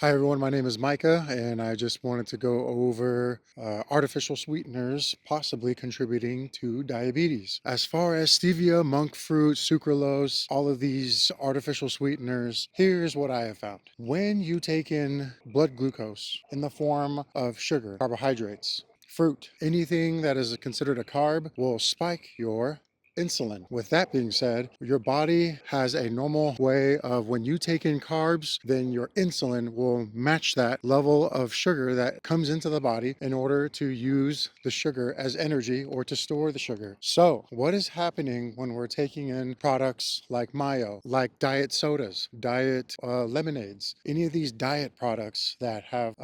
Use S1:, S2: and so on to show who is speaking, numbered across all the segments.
S1: Hi everyone, my name is Micah, and I just wanted to go over artificial sweeteners possibly contributing to diabetes. As far as stevia, monk fruit, sucralose, all of these artificial sweeteners, here's what I have found. When you take in blood glucose in the form of sugar, carbohydrates, fruit, anything that is considered a carb will spike your insulin. With that being said, your body has a normal way of when you take in carbs, then your insulin will match that level of sugar that comes into the body in order to use the sugar as energy or to store the sugar. So, what is happening when we're taking in products like mayo, like diet sodas, diet lemonades, any of these diet products that have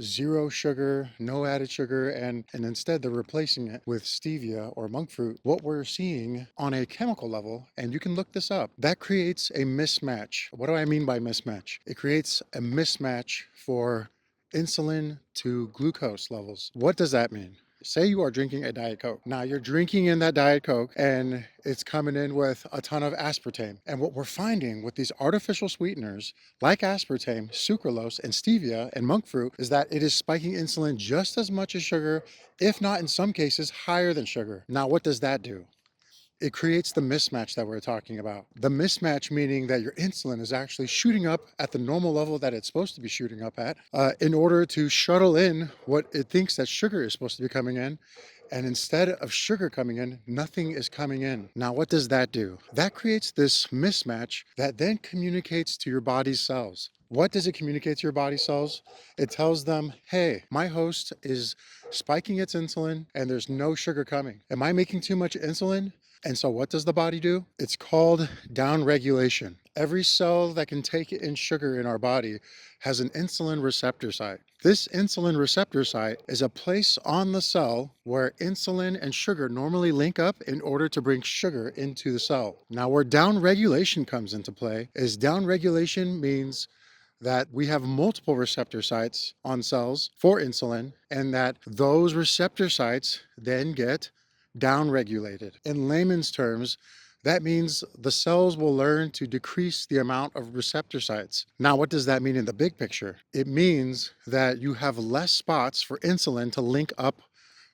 S1: zero sugar, no added sugar, and instead they're replacing it with stevia or monk fruit? What we're seeing on a chemical level, and you can look this up, that creates a mismatch. What do I mean by mismatch? It creates a mismatch for insulin to glucose levels. What does that mean? Say you are drinking a Diet Coke. Now you're drinking in that Diet Coke and it's coming in with a ton of aspartame. And what we're finding with these artificial sweeteners like aspartame, sucralose, and stevia and monk fruit is that it is spiking insulin just as much as sugar, if not in some cases higher than sugar. Now, what does that do? It creates the mismatch that we're talking about. The mismatch meaning that your insulin is actually shooting up at the normal level that it's supposed to be shooting up at in order to shuttle in what it thinks that sugar is supposed to be coming in. And instead of sugar coming in, nothing is coming in. Now, what does that do? That creates this mismatch that then communicates to your body's cells. What does it communicate to your body cells? It tells them, hey, my host is spiking its insulin and there's no sugar coming. Am I making too much insulin? And so what does the body do? It's called downregulation. Every cell that can take in sugar in our body has an insulin receptor site. This insulin receptor site is a place on the cell where insulin and sugar normally link up in order to bring sugar into the cell. Now, where downregulation comes into play is downregulation means that we have multiple receptor sites on cells for insulin, and that those receptor sites then get downregulated. In layman's terms, that means the cells will learn to decrease the amount of receptor sites. Now, what does that mean in the big picture? It means that you have less spots for insulin to link up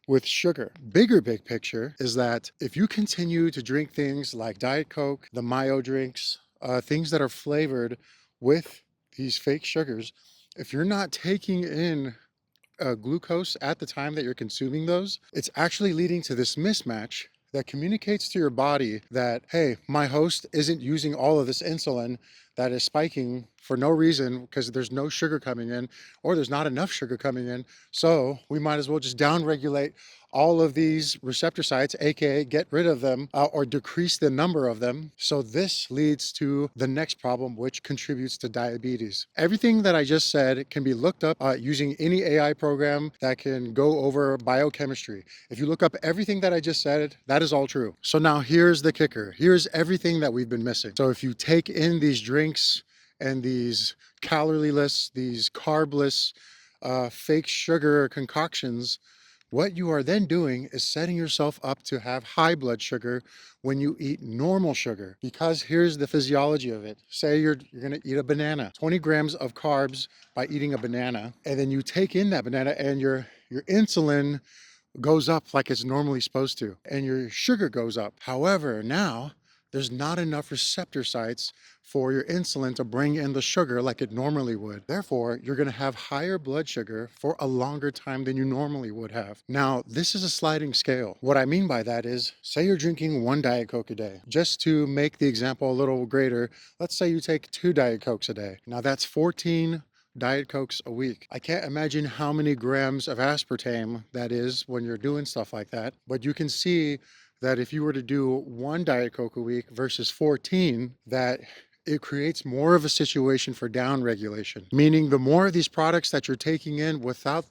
S1: with sugar. Bigger big picture is that if you continue to drink things like Diet Coke, the mayo drinks, things that are flavored with these fake sugars, if you're not taking in glucose at the time that you're consuming those, it's actually leading to this mismatch that communicates to your body that, hey, my host isn't using all of this insulin that is spiking for no reason because there's no sugar coming in or there's not enough sugar coming in. So we might as well just downregulate all of these receptor sites, aka get rid of them or decrease the number of them. So this leads to the next problem, which contributes to diabetes. Everything that I just said can be looked up using any AI program that can go over biochemistry. If you look up everything that I just said, that is all true. So now here's the kicker. Here's everything that we've been missing. So if you take in these drinks and these calorie-less, these carbless, fake sugar concoctions, what you are then doing is setting yourself up to have high blood sugar when you eat normal sugar. Because here's the physiology of it. Say you're going to eat a banana, 20 grams of carbs by eating a banana, and then you take in that banana and your insulin goes up like it's normally supposed to, and your sugar goes up. However, now there's not enough receptor sites for your insulin to bring in the sugar like it normally would. Therefore, you're going to have higher blood sugar for a longer time than you normally would have. Now, this is a sliding scale. What I mean by that is, say you're drinking one Diet Coke a day. Just to make the example a little greater, let's say you take 2 Diet Cokes a day. Now that's 14 Diet Cokes a week. I can't imagine how many grams of aspartame that is when you're doing stuff like that, but you can see that if you were to do 1 Diet Coke a week versus 14, that it creates more of a situation for downregulation, meaning the more of these products that you're taking in without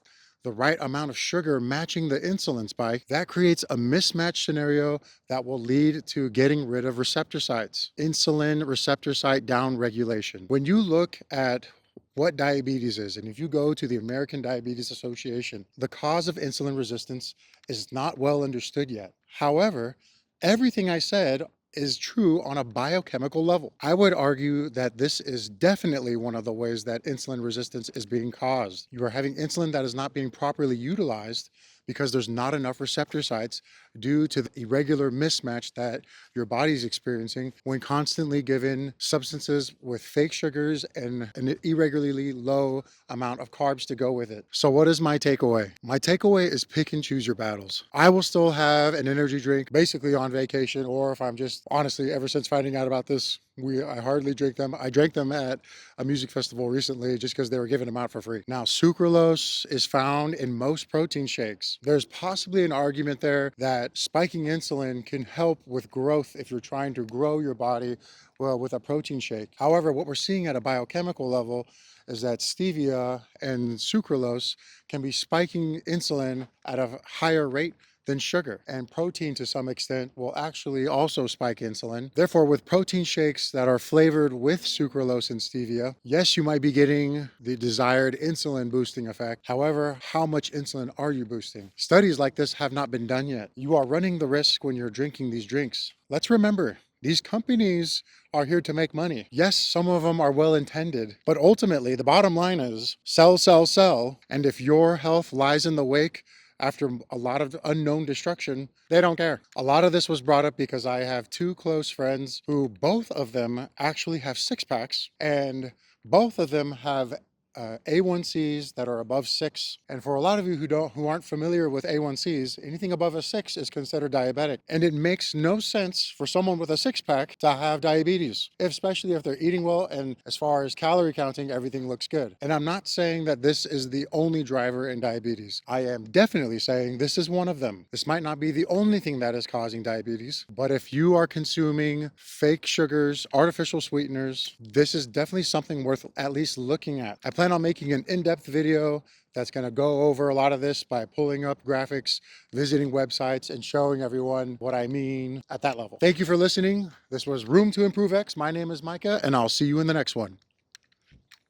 S1: the right amount of sugar matching the insulin spike, that creates a mismatch scenario that will lead to getting rid of receptor sites, insulin receptor site downregulation. When you look at what diabetes is, and if you go to the American Diabetes Association, the cause of insulin resistance is not well understood yet. However, everything I said is true on a biochemical level. I would argue that this is definitely one of the ways that insulin resistance is being caused. You are having insulin that is not being properly utilized because there's not enough receptor sites due to the irregular mismatch that your body's experiencing when constantly given substances with fake sugars and an irregularly low amount of carbs to go with it. So what is my takeaway? My takeaway is pick and choose your battles. I will still have an energy drink basically on vacation, or if I'm just honestly, ever since finding out about this, I hardly drink them. I drank them at a music festival recently just because they were giving them out for free. Now, sucralose is found in most protein shakes. There's possibly an argument there that spiking insulin can help with growth if you're trying to grow your body, well, with a protein shake. However, what we're seeing at a biochemical level is that stevia and sucralose can be spiking insulin at a higher rate than sugar, and protein to some extent will actually also spike insulin. Therefore, with protein shakes that are flavored with sucralose and stevia, yes, you might be getting the desired insulin boosting effect. However, how much insulin are you boosting? Studies like this have not been done yet. You are running the risk when you're drinking these drinks. Let's remember, these companies are here to make money. Yes, some of them are well intended, but ultimately the bottom line is sell, sell, sell. And if your health lies in the wake after a lot of unknown destruction, they don't care. A lot of this was brought up because I have two close friends who both of them actually have six packs, and both of them have A1Cs that are above 6. And for a lot of you who aren't familiar with A1Cs, anything above a 6 is considered diabetic. And it makes no sense for someone with a six-pack to have diabetes, especially if they're eating well and as far as calorie counting, everything looks good. And I'm not saying that this is the only driver in diabetes. I am definitely saying this is one of them. This might not be the only thing that is causing diabetes, but if you are consuming fake sugars, artificial sweeteners, this is definitely something worth at least looking at. I plan on making an in-depth video that's going to go over a lot of this by pulling up graphics, visiting websites, and showing everyone what I mean at that level. Thank you for listening. This was Room to Improve X. My name is Micah, and I'll see you in the next one.